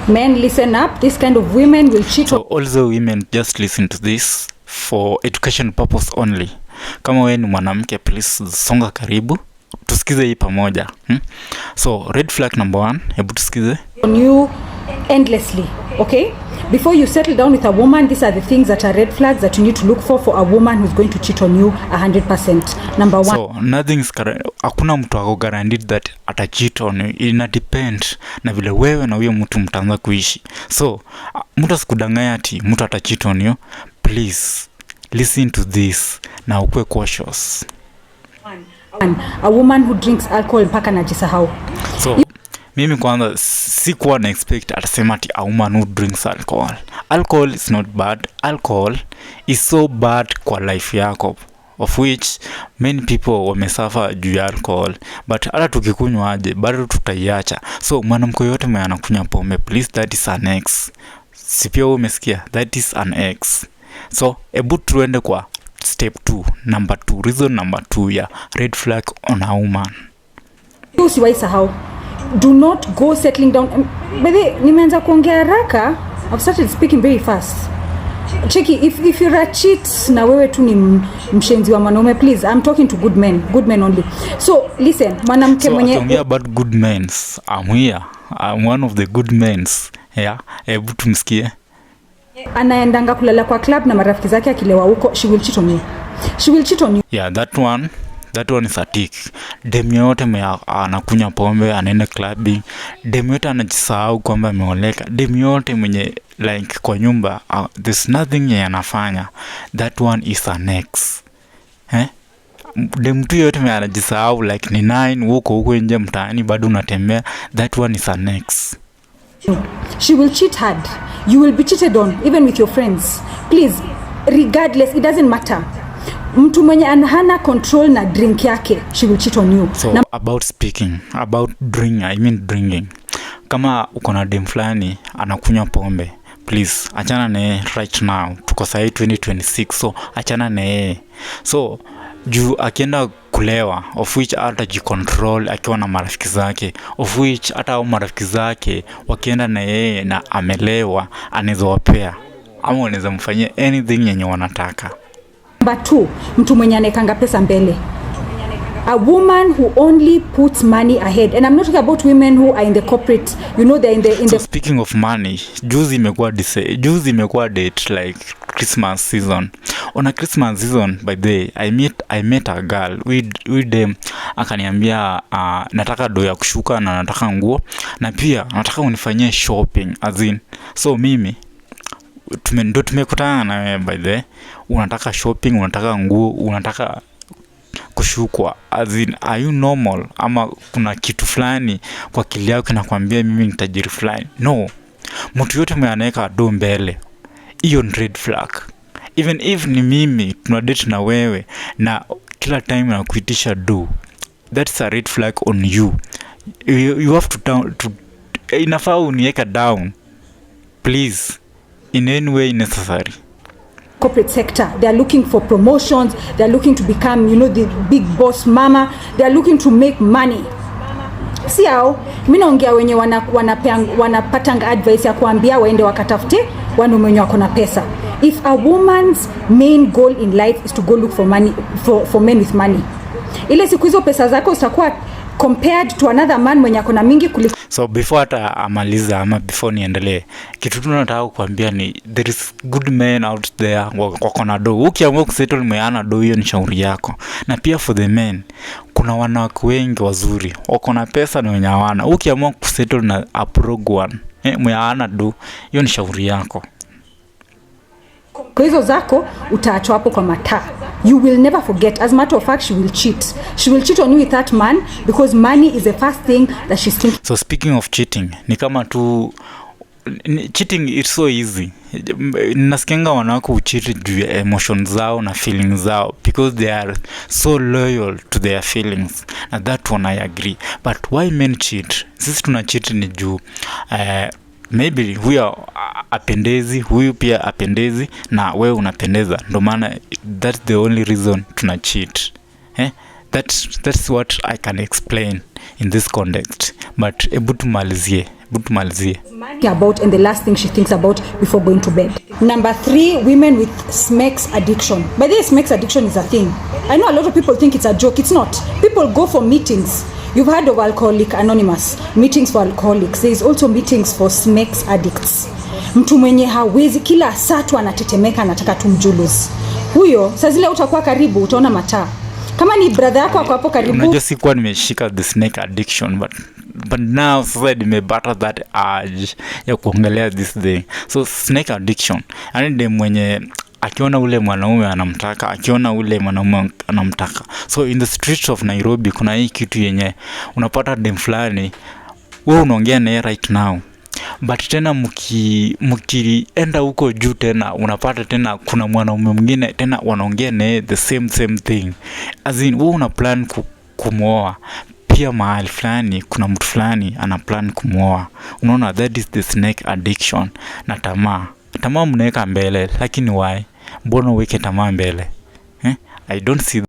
Men, listen up. This kind of women will cheat. So also women, just listen to this for education purpose only. Kama wewe ni mwanamke, please songa karibu tusikize hii pamoja. So red flag number 1, hebu tusikize. On you endlessly, okay? Before you settle down with a woman, these are the things that are red flags that you need to look for a woman who's going to cheat on you 100%. Number 1. So nothing is hakuna mtu ako guaranteed that ata cheat on you. Ina depend na vile wewe na huyo mtu mtaanza kuishi. So mtu asikudanganya ati mtu ata cheat on you. Please listen to this na ukue cautious. A woman who drinks alcohol mpaka najisahau. So mimi kwanza sikuwa na expect atasema ati a woman who drinks alcohol. Alcohol is not bad. Alcohol is so bad kwa life yako, of which many people wamesuffer juu ya alcohol, but hata tukikunywa aje bado tutaiacha. So mwanamke yote mwenye anakunywa pombe, please, that is an ex. Si pia umesikia? That is an ex. So ebu tuende kwa step 2, number 2, reason number 2 ya red flag on a woman. Usiwahi sahau. Do not go settling down. Bebe, nimeanza kuongea haraka. I've started speaking very fast. Cheki, if you're a cheat na wewe tu ni mshenzi wa mwanaume, please, I'm talking to good men only. So listen, mwanamke mwenye talking about good men, I'm here. I'm one of the good men. Yeah, hebu tumsikie. Anaendanga kulala kwa club na marafiki zake akilewa huko, she will cheat on you. She will cheat on you. Yeah, that one is a tick. Demu yote anakunywa pombe, anaenda clubbing. Demu yote anajisahau kwamba ameoleka. Demu yote mwenye like kwa nyumba, there's nothing yeye anafanya. That one is an ex. Demu tu yote mwenye anajisahau like ni 9 huko nje mtaani bado unatembea. That one is an ex. She will cheat hard. You will be cheated on even with your friends. Please, regardless, it doesn't matter. Mtu mwenye hana control na drink yake, she will cheat on you. So about drinking. Kama uko na dem fulani anakunywa pombe, please achana naye right now. Tuko sahi 2026, so achana naye. So juu akienda kulewa, of which hata jicontrol akiwa na marafiki zake, of which hata hao marafiki zake wakienda na yeye na amelewa, anaweza wapea ama wanaweza mfanyia anything yenye wanataka. Number 2, mtu mwenye anekanga pesa mbele. A woman who only puts money ahead. And I'm not talking about women who are in the corporate, you know, they're in the Speaking of money, juzi imekuwa date like Christmas season. On a Christmas season, by the way, I met a girl with them. Akaniambia nataka do ya kushuka na nataka nguo na pia nataka unifanyie shopping, as in. So mimi tumekutana na by the way, unataka shopping, unataka nguo, unataka kushukwa, as in, are you normal? Ama kuna kitu fulani kwa akili yako kinakwambia mimi ni tajiri fulani? No, mtu yote mwenye anaweka do mbele, hiyo ni red flag. Even if ni mimi tunadate na wewe na kila time na kuitisha do, that's a red flag on you. You have to inafaa uniweka down, please, in any way necessary. Corporate sector, they are looking for promotions, they are looking to become, you know, the big boss mama, they are looking to make money. Si hao, mimi naongea wenye wanapatanga advice ya kuambia waende wakatafute wanaume wenye wako na pesa. If a woman's main goal in life is to go look for money, for men with money, ile siku hizo pesa zako zitakuwa compared to another man mwenye akona mingi kuliko. So before hata amaliza ama before niendelee, kitu tunataka kukwambia ni there is good men out there wako na do. Ukiamua kusettle mweana do, hiyo ni shauri yako. Na pia for the men, kuna wanawake wengi wazuri wako na pesa na wenye hawana. Ukiamua kusettle na a broke one, mweana do, hiyo ni shauri yako. Kwa hizo zako utaachwa hapo kwa mataa. You will never forget. As a matter of fact, she will cheat. She will cheat on you with that man because money is the first thing that she's thinking. So speaking of cheating, ni kama tu cheating is so easy. Nasikianga wanawake ucheat juu ya emotions zao na feelings zao because they are so loyal to their feelings. And that one I agree. But why men cheat? Sisi tuna cheat ni juu maybe huyu apendezi, huyu pia apendezi na wewe unapendeza. Ndio maana that's the only reason tuna cheat. That's what I can explain in this context. But ebu tumalizie tumalizie. About and the last thing she thinks about before going to bed. Number 3, women with smacks addiction. By the way, smacks addiction is a thing. I know a lot of people think it's a joke. It's not. People go for meetings. You've heard of Alcoholic Anonymous, meetings for alcoholics. There is also meetings for smacks addicts. Mtu mwenye hawezi, kila saa tu anatetemeka, anataka tumjuluzi. Huyo saa zile utakuwa karibu, utaona mataa. Kama ni brother yako ako hapo karibu. Unajua sikuwa nimeshika the snake addiction, but now sasa nimepata that urge ya kuongelea this thing. So snake addiction, yani ndiye mwenye akiona ule mwanaume anamtaka, akiona ule mwanaume anamtaka. So in the streets of Nairobi kuna hii kitu yenye unapata dem fulani wewe unaongea naye right now, but tena mkienda huko juu tena unapata tena kuna mwanaume mwingine tena wanaongea naye the same thing, as in wewe una plan kumwoa pia mahali fulani, kuna mtu fulani ana plan kumwoa. Unaona, that is the snake addiction. Na tamaa mnaweka mbele, lakini why? Mbona uweke tamaa mbele? I don't see